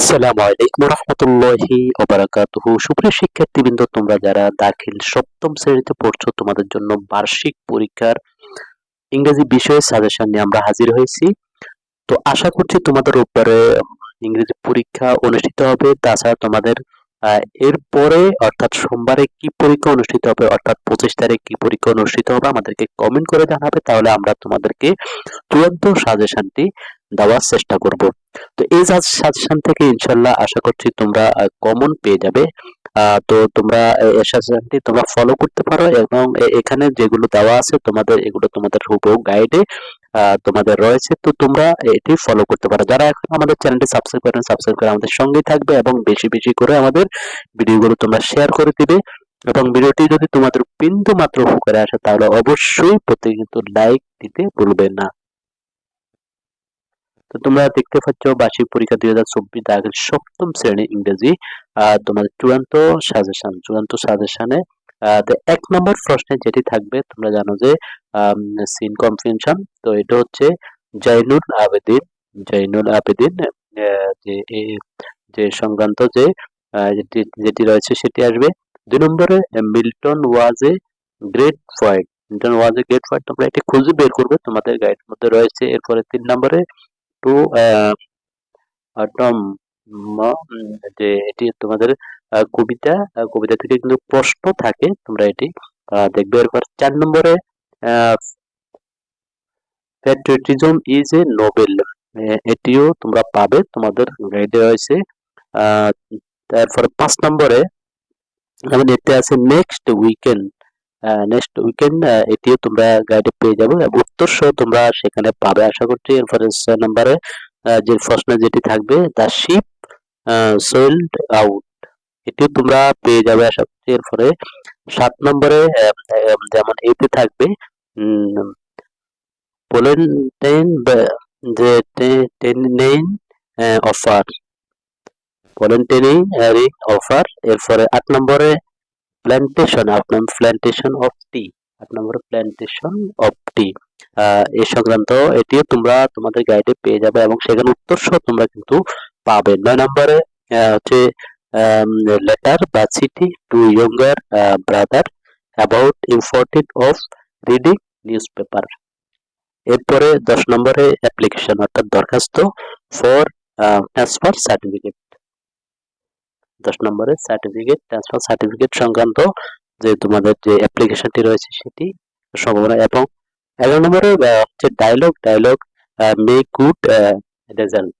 আসসালামু আলাইকুম রহমতুল্লাহি ওবারাকাতুহু। সুপ্রিয় শিক্ষার্থীবৃন্দ, তোমরা যারা দাখিল সপ্তম শ্রেণীতে পড়ছো, তোমাদের জন্য বার্ষিক পরীক্ষার ইংরেজি বিষয়ে সাজেশন নিয়ে আমরা হাজির হয়েছি। তো আশা করছি তোমাদের রোববারে ইংরেজি পরীক্ষা অনুষ্ঠিত হবে। তাছাড়া তোমাদের এরপরে অর্থাৎ সোমবারে কি পরীক্ষা অনুষ্ঠিত হবে, অর্থাৎ 25 তারিখ কি পরীক্ষা অনুষ্ঠিত হবে আমাদেরকে কমেন্ট করে জানাবে, তাহলে আমরা তোমাদেরকে চূড়ান্ত সাজেশনটি দেওয়ার চেষ্টা করব। তো এই সাজেশন থেকে ইনশাল্লাহ আশা করছি তোমরা কমন পেয়ে যাবে। তো তোমরা এই সাজেশনটি তোমরা ফলো করতে পারো, এবং এখানে যেগুলো দেওয়া আছে তোমাদের, এগুলো তোমাদের হুবহু গাইডে তোমাদের রয়েছে। তো তোমরা এটি ফলো করতে পারো। যারা এখন আমাদের চ্যানেলটি সাবস্ক্রাইব করেন, সাবস্ক্রাইব করে আমাদের সঙ্গেই থাকবে, এবং বেশি বেশি করে আমাদের ভিডিওগুলো তোমরা শেয়ার করে দিবে। এবং ভিডিওটি যদি তোমাদের বিন্দু মাত্র উপকারে আসে, তাহলে অবশ্যই প্রত্যেকে কিন্তু লাইক দিতে ভুলবে না। তো তোমরা দেখতে পাচ্ছ বার্ষিক পরীক্ষা 2024 দাখিল সপ্তম শ্রেণী ইংরেজি তোমাদের চূড়ান্ত সাজেশনে 1 নম্বর প্রশ্নে যেটি থাকবে, তোমরা জানো যে সিন কম্প্রিহেনশন। তো এটা হচ্ছে জৈনুল আবেদিন যে যে সংক্রান্ত যে যেটি রয়েছে সেটি আসবে। 2 নম্বরে Milton was a great poet. তোমরা এটি খুঁজে বের করবে, তোমাদের গাইডের মধ্যে রয়েছে। এরপরে 3 নম্বরে টু টম যে এটি তোমাদের কবিতা থেকে কিন্তু প্রশ্ন থাকে, তোমরা এটি দেখবে। এরপর 4 নম্বরে প্যাট্রিয়টিজম ইজ এ নোবেল, এটিও তোমরা পাবে, তোমাদের গাইডে রয়েছে। তারপরে 5 নম্বরে এতে আছে নেক্সট উইকেন্ড, এটিও তোমরা গাইডে পেয়ে যাবে, এবং উত্তর সহ তোমরা সেখানে পাবে আশা করছি। এরপরে 6 নম্বরে যে প্রশ্ন যেটি থাকবে, দ্য শিপ সোল্ড আউট, এটিও তোমরা পেয়ে যাবে আশা করছি। এরপরে 7 নম্বরে যেমন এতে থাকবে পোলেন্টাইন যে টেনেইন অফার, ভলেন্টিয়ারিং অফার। এরপরে 8 নম্বরে প্ল্যান্টেশন অফ টি, 8 নম্বরে প্ল্যান্টেশন অফ টি এই সংক্রান্ত এটিও তোমরা তোমাদের গাইডে পেয়ে যাবে, এবং সেখানে উত্তর সহ তোমরা কিন্তু পাবে। 9 নম্বরে হচ্ছে লেটার বা চিঠি to younger brother about important of reading newspaper. এরপরে 10 নম্বরে অ্যাপ্লিকেশন অর্থাৎ দরখাস্ত ফর ট্রান্সফার সার্টিফিকেট। 10 নম্বরে ট্রান্সফার সার্টিফিকেট সংক্রান্ত যে তোমাদের যে অ্যাপ্লিকেশনটি রয়েছে সেটি সম্ভাবনা। এবং 11 নম্বরে হচ্ছে ডায়লগ মেক গুড রেজাল্ট,